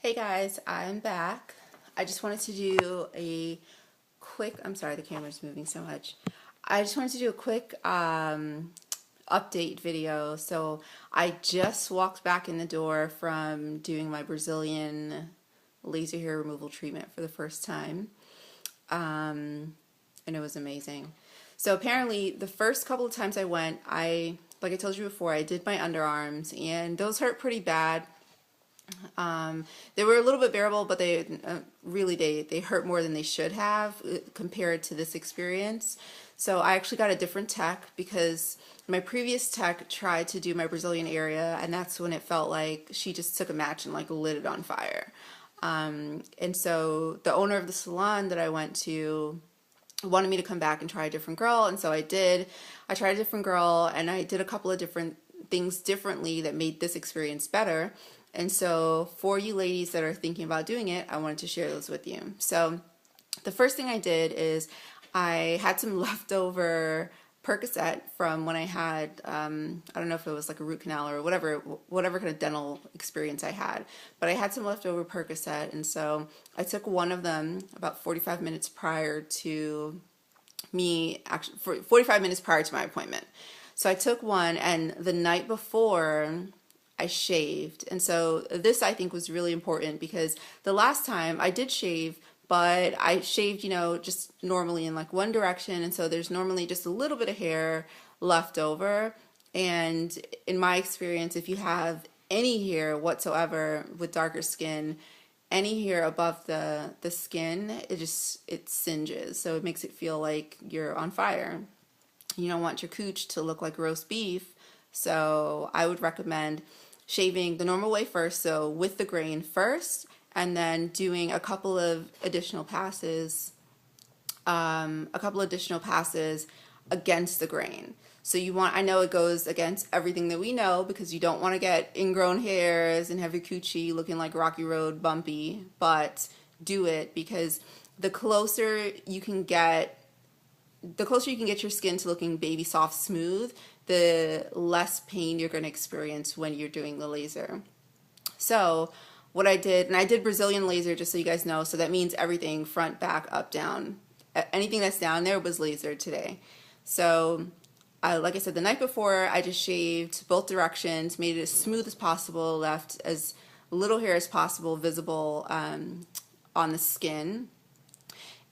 Hey guys, I'm back. I just wanted to do a quick, I'm sorry the camera's moving so much. I just wanted to do a quick update video. So I just walked back in the door from doing my Brazilian laser hair removal treatment for the first time. And it was amazing. So apparently the first couple of times I went, like I told you before, I did my underarms and those hurt pretty bad. They were a little bit bearable, but they hurt more than they should have compared to this experience. So I actually got a different tech because my previous tech tried to do my Brazilian area, and that's when it felt like she just took a match and like lit it on fire. And so the owner of the salon that I went to wanted me to come back and try a different girl, and so I did. I tried a different girl, and I did a couple of different things differently that made this experience better. And so for you ladies that are thinking about doing it, I wanted to share those with you. So the first thing I did is I had some leftover Percocet from when I had, I don't know if it was like a root canal or whatever kind of dental experience I had, but I had some leftover Percocet, and so I took one of them about 45 minutes prior to me, actually, 45 minutes prior to my appointment. So I took one, and the night before, I shaved. And so this I think was really important because the last time I did shave, but I shaved, just normally in like one direction. And so there's normally just a little bit of hair left over. And in my experience, if you have any hair whatsoever with darker skin, any hair above the skin, it singes. So it makes it feel like you're on fire. You don't want your cooch to look like roast beef. So I would recommend shaving the normal way first, so with the grain first, and then doing a couple of additional passes against the grain. So I know it goes against everything that we know because you don't want to get ingrown hairs and have your coochie looking like Rocky Road bumpy, but do it because the closer you can get your skin to looking baby soft smooth, the less pain you're going to experience when you're doing the laser. So what I did, and I did Brazilian laser just so you guys know, so that means everything front, back, up, down. Anything that's down there was lasered today. So like I said, the night before, I just shaved both directions, made it as smooth as possible, left as little hair as possible visible on the skin.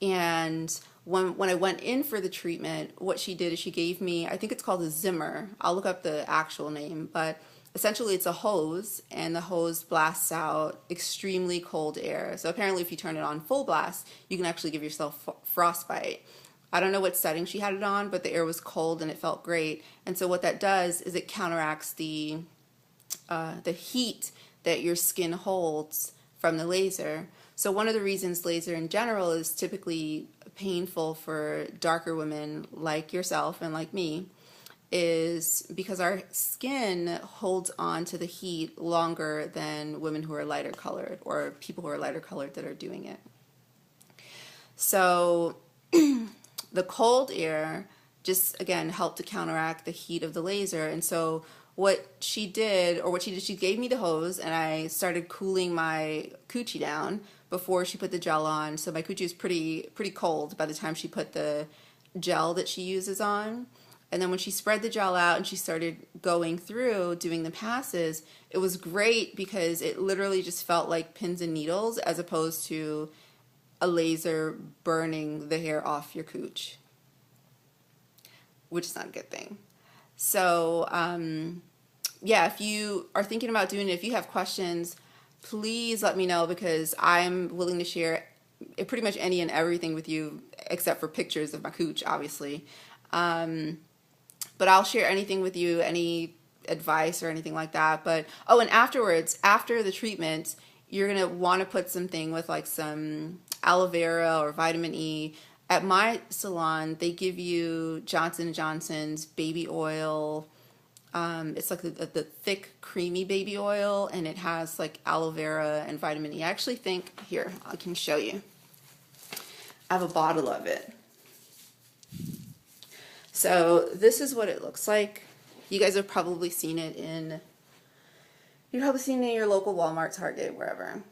And when I went in for the treatment, what she did is she gave me, I think it's called a Zimmer. I'll look up the actual name, but essentially it's a hose, and the hose blasts out extremely cold air. So apparently if you turn it on full blast, you can actually give yourself frostbite. I don't know what setting she had it on, but the air was cold and it felt great. And so what that does is it counteracts the heat that your skin holds from the laser. So one of the reasons laser in general is typically painful for darker women like yourself and like me is because our skin holds on to the heat longer than women who are lighter colored or people who are lighter colored that are doing it. So the cold air just again helped to counteract the heat of the laser. And so what she did, she gave me the hose, and I started cooling my coochie down before she put the gel on. So my coochie was pretty cold by the time she put the gel that she uses on. And then when she spread the gel out and she started going through doing the passes, it was great because it literally just felt like pins and needles as opposed to a laser burning the hair off your cooch, which is not a good thing. So yeah, if you are thinking about doing it, if you have questions, please let me know because I'm willing to share pretty much any and everything with you except for pictures of my cooch, obviously. But I'll share anything with you, any advice or anything like that. But and afterwards, after the treatment, you're gonna want to put something with like some aloe vera or vitamin E. At my salon, they give you Johnson & Johnson's baby oil. It's like the thick, creamy baby oil, and it has like aloe vera and vitamin E. I actually think, here, I can show you. I have a bottle of it. So this is what it looks like. You guys have probably seen it in your local Walmart, Target, wherever.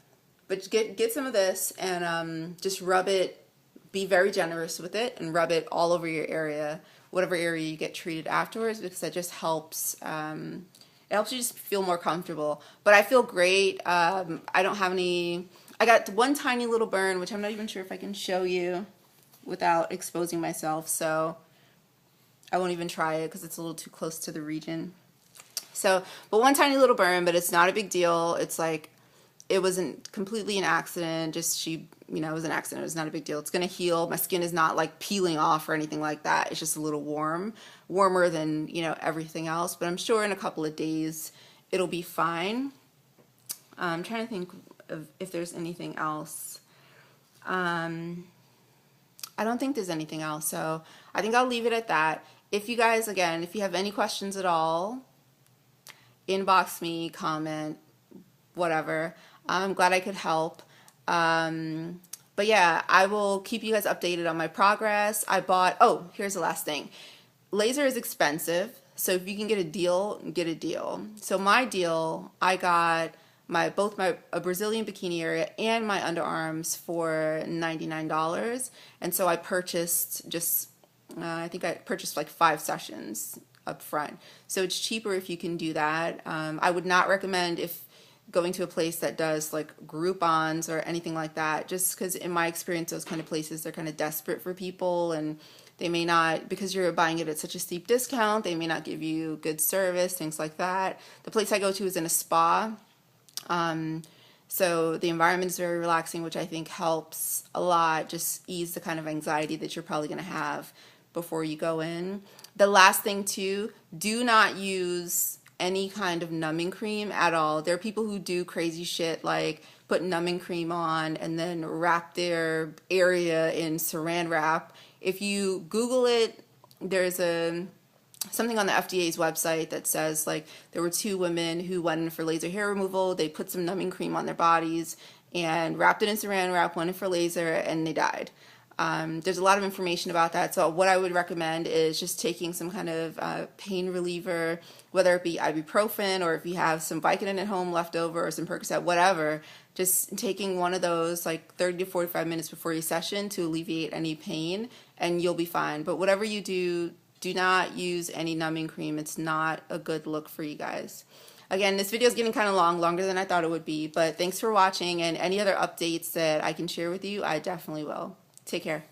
But get some of this and just rub it. Be very generous with it and rub it all over your area, whatever area you get treated afterwards, because that just helps. It helps you just feel more comfortable. But I feel great. I don't have any. I got one tiny little burn, which I'm not even sure if I can show you without exposing myself. So I won't even try it because it's a little too close to the region. So, but one tiny little burn, but it's not a big deal. It's like, it wasn't completely an accident. Just it was an accident. It was not a big deal. It's going to heal. My skin is not like peeling off or anything like that. It's just a little warmer than, everything else. But I'm sure in a couple of days it'll be fine. I'm trying to think of if there's anything else. I don't think there's anything else. So I think I'll leave it at that. If you guys, again, if you have any questions at all, inbox me, comment, whatever. I'm glad I could help. But yeah, I will keep you guys updated on my progress. Here's the last thing. Laser is expensive, so if you can get a deal, get a deal. So my deal, I got both a Brazilian bikini area and my underarms for $99. And so I purchased I think I purchased like 5 sessions up front. So it's cheaper if you can do that. I would not recommend if going to a place that does like Groupons or anything like that, just because in my experience, those kind of places, they're kind of desperate for people, and they may not, because you're buying it at such a steep discount, they may not give you good service, things like that. The place I go to is in a spa. So the environment is very relaxing, which I think helps a lot, just ease the kind of anxiety that you're probably going to have before you go in. The last thing too, do not use any kind of numbing cream at all. There are people who do crazy shit like put numbing cream on and then wrap their area in saran wrap. If you Google it, there's something on the FDA's website that says like there were 2 women who went in for laser hair removal. They put some numbing cream on their bodies and wrapped it in saran wrap, went in for laser, and they died. There's a lot of information about that. So what I would recommend is just taking some kind of pain reliever, whether it be ibuprofen or if you have some Vicodin at home left over or some Percocet, whatever, just taking one of those like 30 to 45 minutes before your session to alleviate any pain, and you'll be fine. But whatever you do, do not use any numbing cream. It's not a good look for you guys. Again, this video is getting kind of longer than I thought it would be, but thanks for watching, and any other updates that I can share with you, I definitely will. Take care.